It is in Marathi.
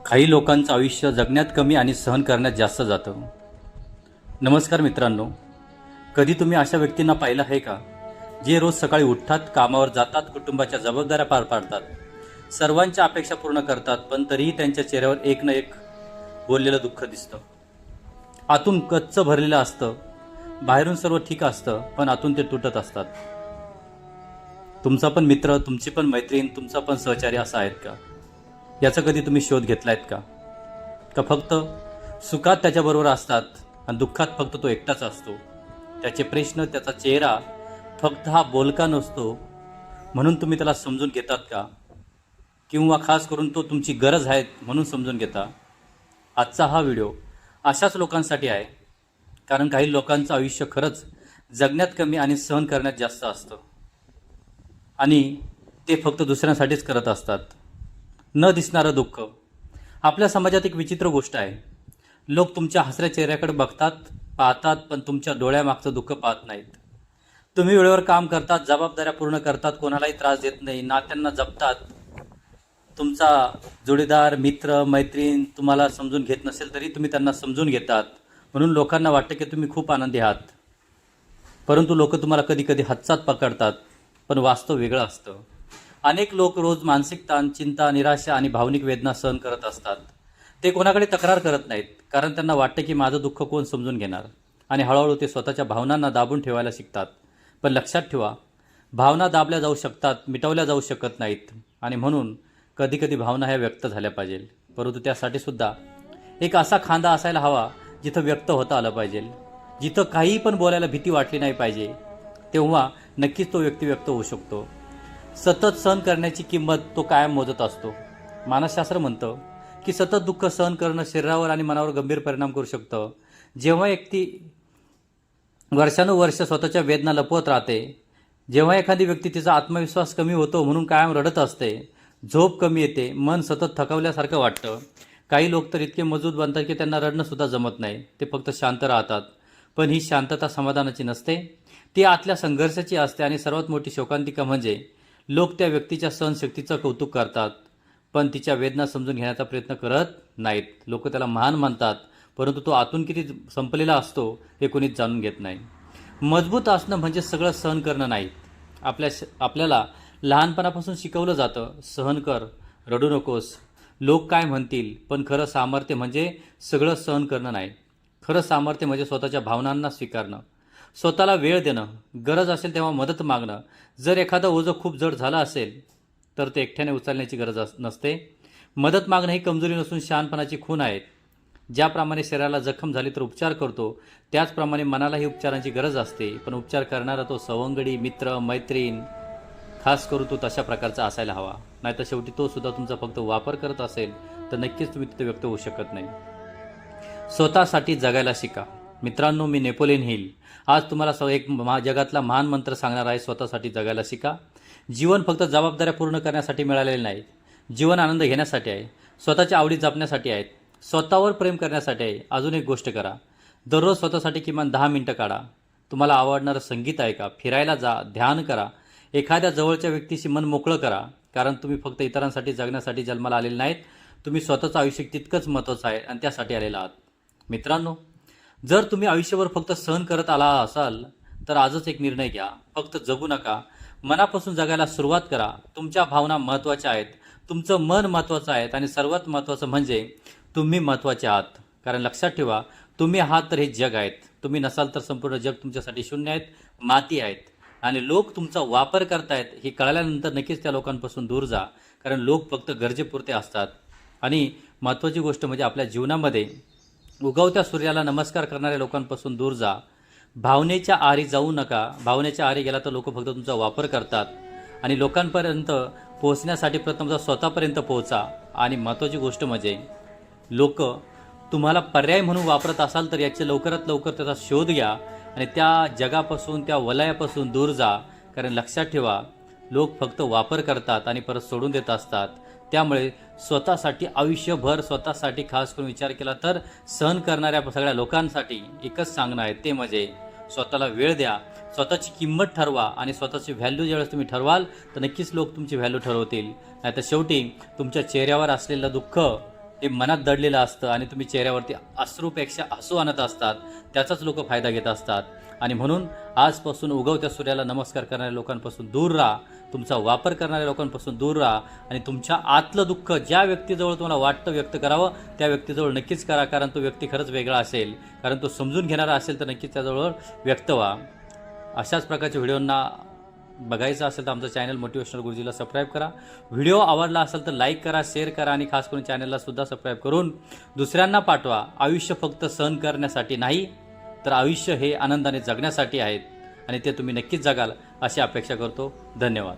काही लोकांचं आयुष्य जगण्यात कमी आणि सहन करण्यात जास्त जातं. नमस्कार मित्रांनो, कधी तुम्ही अशा व्यक्तींना पाहिलं आहे का, जे रोज सकाळी उठतात, कामावर जातात, कुटुंबाच्या जबाबदाऱ्या पार पाडतात, सर्वांच्या अपेक्षा पूर्ण करतात, पण तरीही त्यांच्या चेहऱ्यावर एक ना एक बोललेलं दुःख दिसतं. आतून कच्चं भरलेलं असतं, बाहेरून सर्व ठीक असतं, पण आतून ते तुटत असतात. तुमचा पण मित्र, तुमची पण मैत्रीण, तुमचा पण सहचारी असा आहेत का? याचा कधी तुम्ही शोध घेतलायत का? का फक्त सुखात त्याच्याबरोबर असतात आणि दुःखात फक्त तो एकटाच असतो? त्याचे प्रश्न, त्याचा चेहरा फक्त हा बोलका नसतो म्हणून तुम्ही त्याला समजून घेतात का? किंवा खास करून तो तुमची गरज आहे म्हणून समजून घेता? आजचा हा व्हिडिओ अशाच लोकांसाठी आहे, कारण काही लोकांचं आयुष्य खरंच जगण्यात कमी आणि सहन करण्यात जास्त असतं, आणि ते फक्त दुसऱ्यांसाठीच करत असतात. न दिसणारं दुःख. आपल्या समाजात एक विचित्र गोष्ट आहे. लोक तुमच्या हसऱ्या चेहऱ्याकडे पाहतात, पण तुमच्या डोळ्यामागचं दुःख पाहत नाहीत. तुम्ही वेळेवर काम करतात, जबाबदाऱ्या पूर्ण करतात, कोणालाही त्रास देत नाही, नात्यांना जपतात. तुमचा जोडीदार, मित्र, मैत्रीण तुम्हाला समजून घेत नसेल तरी तुम्ही त्यांना समजून घेतात, म्हणून लोकांना वाटतं की तुम्ही खूप आनंदी आहात. परंतु लोक तुम्हाला कधी कधी हातचात पकडतात, पण वास्तव वेगळं असतं. अनेक लोक रोज मानसिक ताण, चिंता, निराशा आणि भावनिक वेदना सहन करत असतात. ते कोणाकडे तक्रार करत नाहीत, कारण त्यांना वाटतं की माझं दुःख कोण समजून घेणार, आणि हळूहळू ते स्वतःच्या भावनांना दाबून ठेवायला शिकतात. पण लक्षात ठेवा, भावना दाबल्या जाऊ शकतात, मिटवल्या जाऊ शकत नाहीत. आणि म्हणून कधीकधी भावना ह्या व्यक्त झाल्या पाहिजे, परंतु त्यासाठी सुद्धा एक असा खांदा असायला हवा जिथं व्यक्त होता आलं पाहिजे, जिथं काही पण बोलायला भीती वाटली नाही पाहिजे. तेव्हा नक्कीच तो व्यक्ती व्यक्त होऊ शकतो. सतत सहन करण्याची किंमत तो कायम मोजत असतो. मानसशास्त्र म्हणतं की सतत दुःख सहन करणं शरीरावर आणि मनावर गंभीर परिणाम करू शकतं. जेव्हा व्यक्ती वर्षानुवर्ष स्वतःच्या वेदना लपवत राहते, जेव्हा एखादी व्यक्ती तिचा आत्मविश्वास कमी होतो म्हणून कायम रडत असते, झोप कमी येते, मन सतत थकवल्यासारखं वाटतं. काही लोक तर इतके मजबूत बनतात की त्यांना रडणं सुद्धा जमत नाही, ते फक्त शांत राहतात. पण ही शांतता समाधानाची नसते, ती आतल्या संघर्षाची असते. आणि सर्वात मोठी शोकांतिका म्हणजे लोक त्या व्यक्तीच्या सहनशक्तीचं कौतुक करतात, पण तिच्या वेदना समजून घेण्याचा प्रयत्न करत नाहीत. लोक त्याला महान मानतात, परंतु तो आतून किती संपलेला असतो हे कोणीच जाणून घेत नाही. मजबूत असणं म्हणजे सगळं सहन करणं नाही. आपल्याला लहानपणापासून शिकवलं जातं, सहन कर, रडू नकोस, लोक काय म्हणतील. पण खरं सामर्थ्य म्हणजे सगळं सहन करणं नाही. खरं सामर्थ्य म्हणजे स्वतःच्या भावनांना स्वीकारणं, स्वतःला वेळ देणं, गरज असेल तेव्हा मदत मागणं. जर एखादं ओझं खूप जड झालं असेल तर ते एकट्याने उचलण्याची गरज नसते. मदत मागणं ही कमजोरी नसून शहाणपणाची खूण आहे. ज्याप्रमाणे शरीराला जखम झाली तर उपचार करतो, त्याचप्रमाणे मनालाही उपचारांची गरज असते. पण उपचार करणारा तो सवंगडी, मित्र, मैत्रीण, खास करून तो तशा प्रकारचा असायला हवा. नाहीतर शेवटी तो सुद्धा तुमचा फक्त वापर करत असेल तर नक्कीच तुम्ही तिथे व्यक्त होऊ शकत नाही. स्वतःसाठी जगायला शिका. मित्रांनो, मी नेपोलियन हिल आज तुम्हाला एक जगातला महान मंत्र सांगणार आहे. स्वतःसाठी जगायला शिका. जीवन फक्त जबाबदाऱ्या पूर्ण करण्यासाठी मिळालेले नाही. जीवन आनंद घेण्यासाठी आहे, स्वतःच्या आवडी जपण्यासाठी आहेत, स्वतःवर प्रेम करण्यासाठी आहे. अजून एक गोष्ट करा, दररोज स्वतःसाठी किमान 10 मिनिटं काढा. तुम्हाला आवडणारं संगीत ऐका, फिरायला जा, ध्यान करा, एखाद्या जवळच्या व्यक्तीशी मन मोकळं करा. कारण तुम्ही फक्त इतरांसाठी जगण्यासाठी जन्माला आलेले नाहीत. तुम्ही स्वतःचं आयुष्य तितकंच महत्त्वाचं आहे आणि त्यासाठी आलेला आहात. मित्रांनो, जर तुम्ही आयुष्यभर फक्त सहन करत आला असाल तर आजच एक निर्णय घ्या. फक्त जगू नका, मनापासून जगायला सुरुवात करा. तुमच्या भावना महत्त्वाच्या आहेत, तुमचं मन महत्त्वाचं आहे, आणि सर्वात महत्त्वाचं म्हणजे तुम्ही महत्त्वाचे आहात. कारण लक्षात ठेवा, तुम्ही आहात तर हे जग आहेत, तुम्ही नसाल तर संपूर्ण जग तुमच्यासाठी शून्य आहेत, माती आहेत. आणि लोक तुमचा वापर करतायत हे कळल्यानंतर नक्कीच त्या लोकांपासून दूर जा, कारण लोक फक्त गरजेपुरते असतात. आणि महत्त्वाची गोष्ट म्हणजे आपल्या जीवनामध्ये उगवत्या सूर्याला नमस्कार करणाऱ्या लोकांपासून दूर जा. भावनेच्या आहारी जाऊ नका. भावनेच्या आहारी गेला तर लोक फक्त तुमचा वापर करतात. आणि लोकांपर्यंत पोहोचण्यासाठी प्रथमतः स्वतःपर्यंत पोहोचा. आणि महत्त्वाची गोष्ट म्हणजे लोक तुम्हाला पर्याय म्हणून वापरत असाल तर याचे लवकरात लवकर त्याचा शोध घ्या आणि त्या जगापासून, त्या वलयापासून दूर जा. कारण लक्षात ठेवा, लोक फक्त वापर करतात आणि परत सोडून देत असतात. त्यामुळे स्वतःसाठी आयुष्यभर, स्वतःसाठी खास करून विचार केला तर सहन करणाऱ्या सगळ्या लोकांसाठी एकच सांगणं आहे, ते म्हणजे स्वतःला वेळ द्या, स्वतःची किंमत ठरवा. आणि स्वतःची व्हॅल्यू ज्यावेळेस तुम्ही ठरवाल तर नक्कीच लोक तुमची व्हॅल्यू ठरवतील. नाहीतर शेवटी तुमच्या चेहऱ्यावर असलेलं दुःख हे मनात दडलेलं असतं आणि तुम्ही चेहऱ्यावरती अश्रूपेक्षा हसू आणत असतात, त्याचाच लोक फायदा घेत असतात. आणि म्हणून आजपासून उगवत्या सूर्याला नमस्कार करणाऱ्या लोकांपासून दूर राहा, तुमचा वापर करणाऱ्या लोकांपासून दूर राहा आणि तुमच्या आतलं दुःख ज्या व्यक्तीजवळ तुम्हाला वाटतं व्यक्त करावं त्या व्यक्तीजवळ नक्कीच करा, कारण तो व्यक्ती खरंच वेगळा असेल, कारण तो समजून घेणारा असेल तर नक्कीच त्याजवळ व्यक्त व्हा. अशाच प्रकारच्या व्हिडिओंना बघायचं असेल तर आमचं चॅनल मोटिवेशनल गुरुजीला सबस्क्राईब करा. व्हिडिओ आवडला असेल तर लाईक करा, शेअर करा आणि खास करून चॅनलला सुद्धा सबस्क्राईब करून दुसऱ्यांना पाठवा. आयुष्य फक्त सहन करण्यासाठी नाही तर आयुष्य हे आनंदाने जगण्यासाठी आहेत आणि ते तुम्ही नक्कीच जगाल अशी अपेक्षा करतो. धन्यवाद.